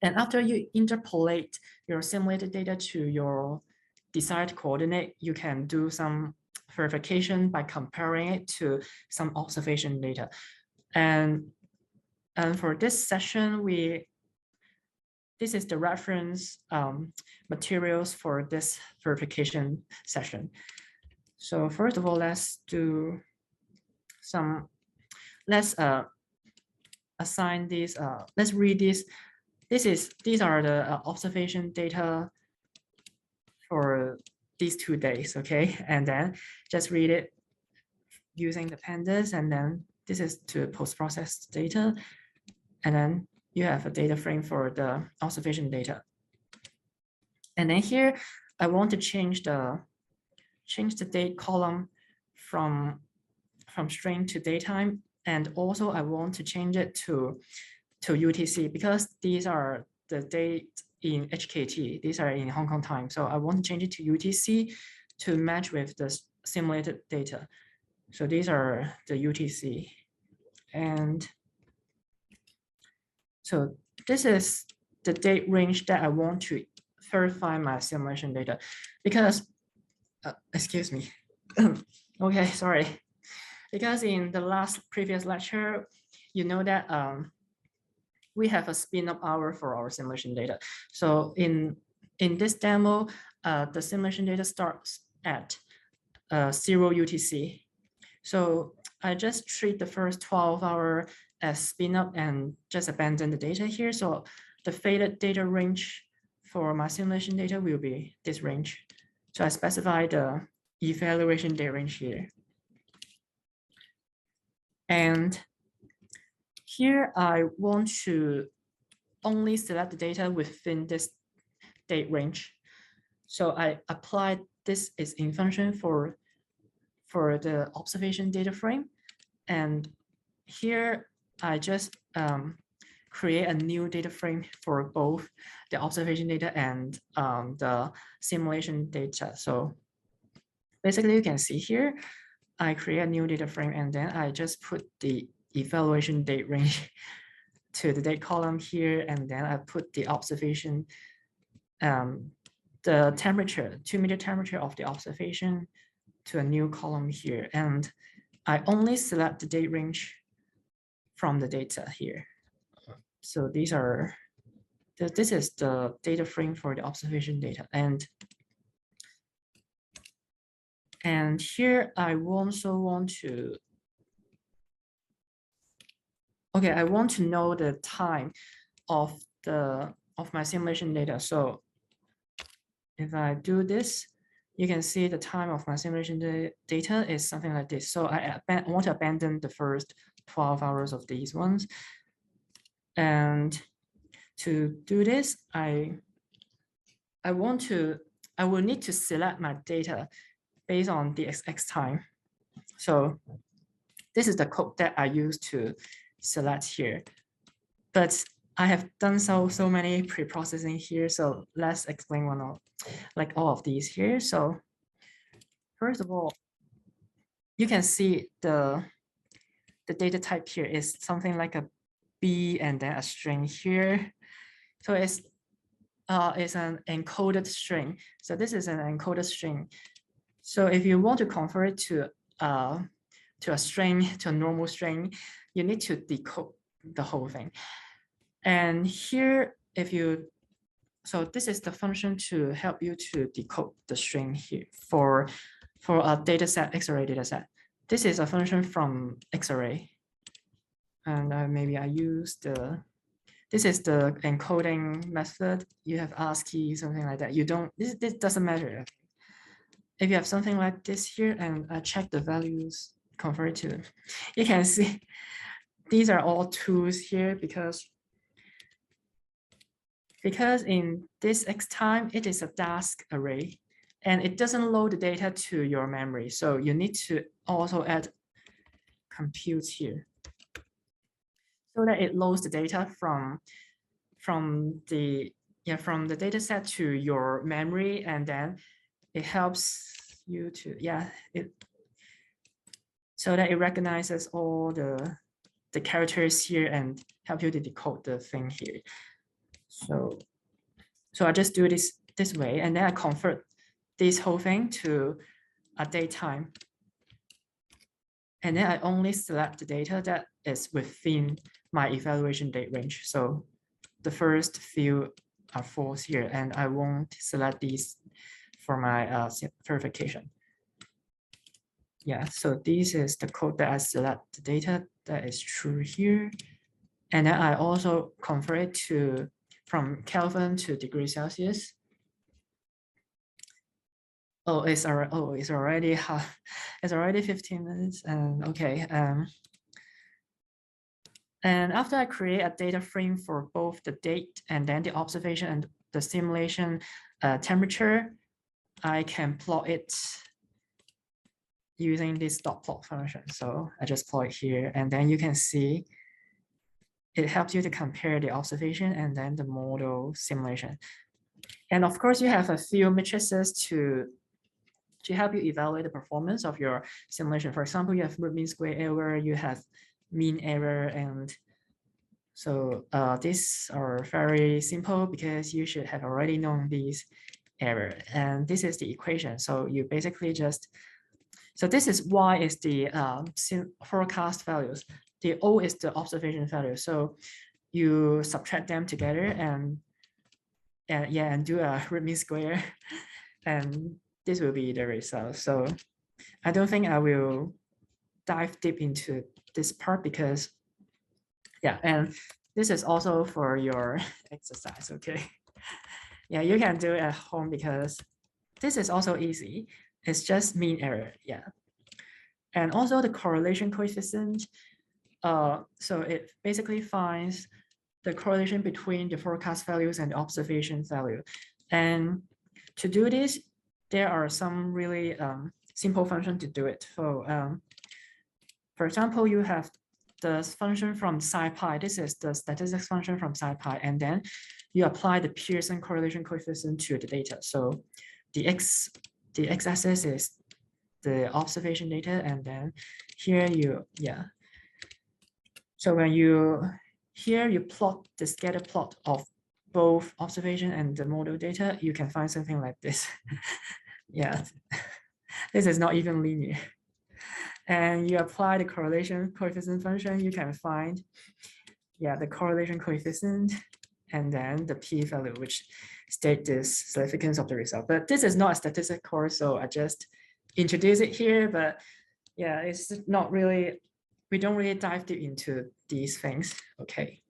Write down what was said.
And after you interpolate your simulated data to your desired coordinate, you can do some verification by comparing it to some observation data. And for this session, this is the reference materials for this verification session. So first of all, let's assign these, let's read this. These are the observation data for these 2 days, okay? And then just read it using the pandas, and then this is to post-process data. And then you have a data frame for the observation data. And then here, I want to change the date column from string to datetime. And also I want to change it to UTC, because these are the date in HKT. These are in Hong Kong time. So I want to change it to UTC to match with the simulated data. So these are the UTC. And so this is the date range that I want to verify my simulation data, because, excuse me. Okay, sorry. Because in the previous lecture, you know that we have a spin-up hour for our simulation data. So in this demo, the simulation data starts at 0 UTC. So I just treat the first 12 hours as spin-up and just abandon the data here. So the faded data range for my simulation data will be this range. So I specify the evaluation data range here. And here I want to only select the data within this date range. So I apply this is in function for the observation data frame. And here I just create a new data frame for both the observation data and the simulation data. So basically you can see here, I create a new data frame, and then I just put the evaluation date range to the date column here, and then I put the observation, the temperature, 2-meter temperature of the observation to a new column here. And I only select the date range from the data here. So this is the data frame for the observation data. And here I also want to, okay, I want to know the time of my simulation data. So if I do this, you can see the time of my simulation data is something like this. So I want to abandon the first 12 hours of these ones. And to do this, I will need to select my data based on the XX time. So this is the code that I use to select here. But I have done so many pre-processing here. So let's explain all of these here. So first of all, you can see the data type here is something like a B and then a string here. So it's an encoded string. So this is an encoded string. So if you want to convert it to a string, to a normal string, you need to decode the whole thing. And here, so this is the function to help you to decode the string here for a data set, X-array data set. This is a function from X-array. And maybe I use this is the encoding method. You have ASCII, something like that. You don't, this doesn't matter. If you have something like this here and I check the values convert to, you can see these are all tools here because in this X time, it is a task array and it doesn't load the data to your memory. So you need to also add compute here so that it loads the data from the data set to your memory, and then it helps you to, so that it recognizes all the characters here and help you to decode the thing here. So I just do this way, and then I convert this whole thing to a date time. And then I only select the data that is within my evaluation date range. So the first few are false here, and I won't select these for my verification. Yeah, so this is the code that I select the data that is true here. And then I also convert it to from Kelvin to degrees Celsius. Oh, it's already 15 minutes. And okay. And after I create a data frame for both the date and then the observation and the simulation temperature, I can plot it using this dot plot function. So I just plot it here, and then you can see it helps you to compare the observation and then the model simulation. And of course, you have a few matrices to help you evaluate the performance of your simulation. For example, you have root mean square error, you have mean error, and so these are very simple because you should have already known these error. And this is the equation. So you basically just, so this is Y is the forecast values. The O is the observation value. So you subtract them together and do a root mean square, and this will be the result. So I don't think I will dive deep into this part because, yeah, and this is also for your exercise, okay? Yeah, you can do it at home because this is also easy. It's just mean error, yeah. And also the correlation coefficient. So it basically finds the correlation between the forecast values and the observation value. And to do this, there are some really simple functions to do it. So, for example, you have the function from SciPy. This is the statistics function from SciPy, and then you apply the Pearson correlation coefficient to the data. So the x-axis is the observation data, and then here so when here you plot the scatter plot of both observation and the model data, you can find something like this. Yeah, this is not even linear. And you apply the correlation coefficient function, you can find, the correlation coefficient and then the p-value, which state the significance of the result. But this is not a statistics course, so I just introduce it here. But yeah, it's not really, we don't really dive deep into these things. Okay.